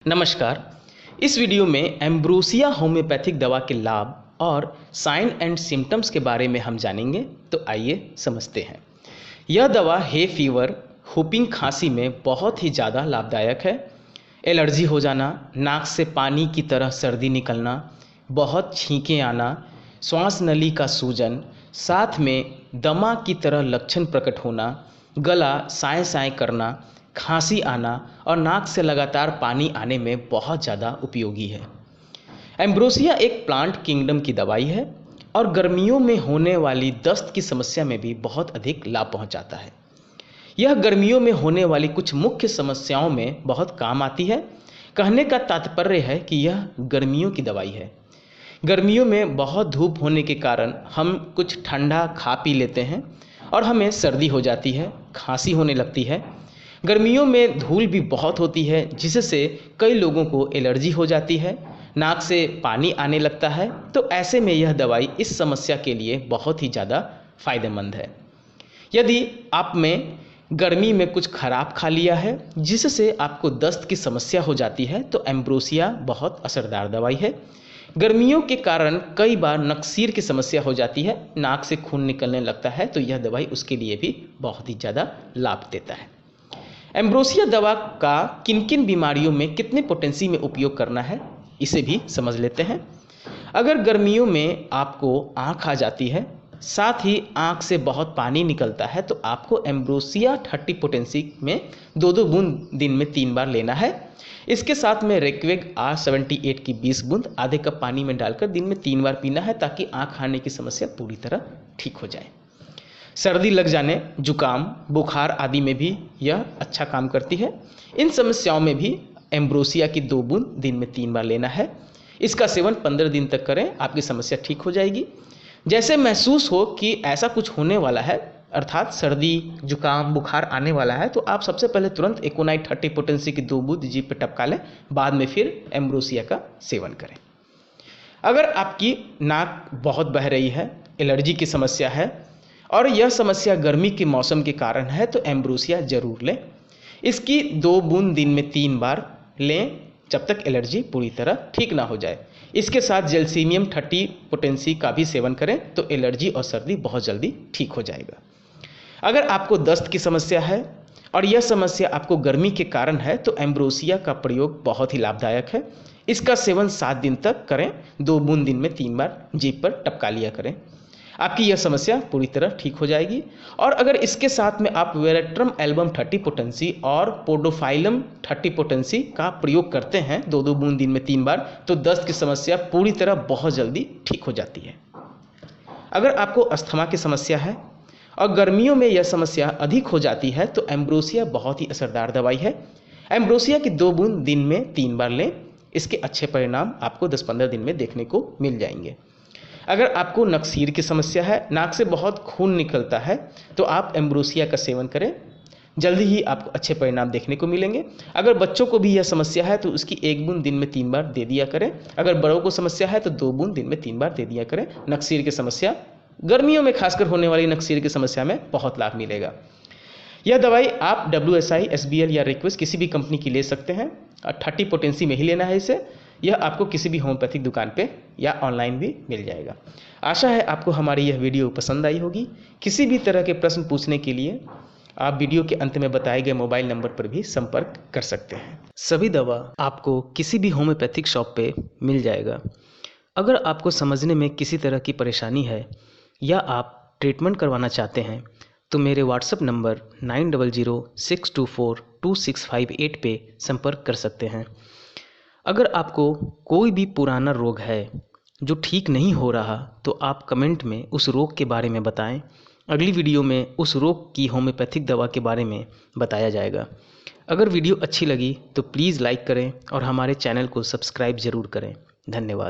नमस्कार। इस वीडियो में एम्ब्रोसिया होम्योपैथिक दवा के लाभ और साइन एंड सिम्टम्स के बारे में हम जानेंगे। तो आइए समझते हैं। यह दवा हे फीवर हुपिंग खांसी में बहुत ही ज़्यादा लाभदायक है। एलर्जी हो जाना, नाक से पानी की तरह सर्दी निकलना, बहुत छींकें आना, श्वास नली का सूजन, साथ में दमा की तरह लक्षण प्रकट होना, गला साए साए करना, खांसी आना और नाक से लगातार पानी आने में बहुत ज़्यादा उपयोगी है। एम्ब्रोसिया एक प्लांट किंगडम की दवाई है और गर्मियों में होने वाली दस्त की समस्या में भी बहुत अधिक लाभ पहुंचाता है। यह गर्मियों में होने वाली कुछ मुख्य समस्याओं में बहुत काम आती है। कहने का तात्पर्य है कि यह गर्मियों की दवाई है। गर्मियों में बहुत धूप होने के कारण हम कुछ ठंडा खा पी लेते हैं और हमें सर्दी हो जाती है, खांसी होने लगती है। गर्मियों में धूल भी बहुत होती है जिससे कई लोगों को एलर्जी हो जाती है, नाक से पानी आने लगता है। तो ऐसे में यह दवाई इस समस्या के लिए बहुत ही ज़्यादा फायदेमंद है। यदि आप में गर्मी में कुछ खराब खा लिया है जिससे आपको दस्त की समस्या हो जाती है तो एम्ब्रोसिया बहुत असरदार दवाई है। गर्मियों के कारण कई बार नक्सीर की समस्या हो जाती है, नाक से खून निकलने लगता है, तो यह दवाई उसके लिए भी बहुत ही ज़्यादा लाभ देता है। एम्ब्रोसिया दवा का किन किन बीमारियों में कितने पोटेंसी में उपयोग करना है इसे भी समझ लेते हैं। अगर गर्मियों में आपको आँख आ जाती है, साथ ही आँख से बहुत पानी निकलता है, तो आपको एम्ब्रोसिया 30 पोटेंसी में 2-2 बूंद दिन में 3 बार लेना है। इसके साथ में रेक्वेग R78 की 20 बूंद आधे कप पानी में डालकर दिन में 3 बार पीना है ताकि आँख आने की समस्या पूरी तरह ठीक हो जाए। सर्दी लग जाने, जुकाम, बुखार आदि में भी यह अच्छा काम करती है। इन समस्याओं में भी एम्ब्रोसिया की 2 बूंद दिन में 3 बार लेना है। इसका सेवन 15 दिन तक करें, आपकी समस्या ठीक हो जाएगी। जैसे महसूस हो कि ऐसा कुछ होने वाला है, अर्थात सर्दी, जुकाम, बुखार आने वाला है, तो आप सबसे पहले तुरंत एकोनाइट 30 पोटेंसी की 2 बूंद जीभ पे टपका लें, बाद में फिर एम्ब्रोसिया का सेवन करें। अगर आपकी नाक बहुत बह रही है, एलर्जी की समस्या है और यह समस्या गर्मी के मौसम के कारण है तो एम्ब्रोसिया जरूर लें। इसकी 2 बूंद दिन में 3 बार लें जब तक एलर्जी पूरी तरह ठीक ना हो जाए। इसके साथ जेलसीनियम 30 पोटेंसी का भी सेवन करें तो एलर्जी और सर्दी बहुत जल्दी ठीक हो जाएगा। अगर आपको दस्त की समस्या है और यह समस्या आपको गर्मी के कारण है तो एम्ब्रोसिया का प्रयोग बहुत ही लाभदायक है। इसका सेवन 7 दिन तक करें, 2 बूंद दिन में 3 बार जीभ पर टपका लिया करें, आपकी यह समस्या पूरी तरह ठीक हो जाएगी। और अगर इसके साथ में आप वेरेट्रम एल्बम 30 पोटेंसी और पोडोफाइलम 30 पोटेंसी का प्रयोग करते हैं 2-2 बूंद दिन में 3 बार, तो दस्त की समस्या पूरी तरह बहुत जल्दी ठीक हो जाती है। अगर आपको अस्थमा की समस्या है और गर्मियों में यह समस्या अधिक हो जाती है तो एम्ब्रोसिया बहुत ही असरदार दवाई है। एम्ब्रोसिया की 2 बूंद दिन में 3 बार लें, इसके अच्छे परिणाम आपको 10-15 दिन में देखने को मिल जाएंगे। अगर आपको नक्सीर की समस्या है, नाक से बहुत खून निकलता है, तो आप एम्ब्रोसिया का सेवन करें, जल्दी ही आपको अच्छे परिणाम देखने को मिलेंगे। अगर बच्चों को भी यह समस्या है तो उसकी 1 बूंद दिन में 3 बार दे दिया करें। अगर बड़ों को समस्या है तो 2 बूंद दिन में 3 बार दे दिया करें। नक्सीर की समस्या, गर्मियों में खासकर होने वाली नक्सीर की समस्या में बहुत लाभ मिलेगा। यह दवाई आप WSI, SBL या रिक्वेस्ट किसी भी कंपनी की ले सकते हैं और 30 पोटेंसी में ही लेना है इसे। यह आपको किसी भी होम्योपैथिक दुकान पे या ऑनलाइन भी मिल जाएगा। आशा है आपको हमारी यह वीडियो पसंद आई होगी। किसी भी तरह के प्रश्न पूछने के लिए आप वीडियो के अंत में बताए गए मोबाइल नंबर पर भी संपर्क कर सकते हैं। सभी दवा आपको किसी भी होम्योपैथिक शॉप पे मिल जाएगा। अगर आपको समझने में किसी तरह की परेशानी है या आप ट्रीटमेंट करवाना चाहते हैं तो मेरे व्हाट्सएप नंबर 9006242658 पे संपर्क कर सकते हैं। अगर आपको कोई भी पुराना रोग है जो ठीक नहीं हो रहा तो आप कमेंट में उस रोग के बारे में बताएं। अगली वीडियो में उस रोग की होम्योपैथिक दवा के बारे में बताया जाएगा। अगर वीडियो अच्छी लगी तो प्लीज़ लाइक करें और हमारे चैनल को सब्सक्राइब ज़रूर करें। धन्यवाद।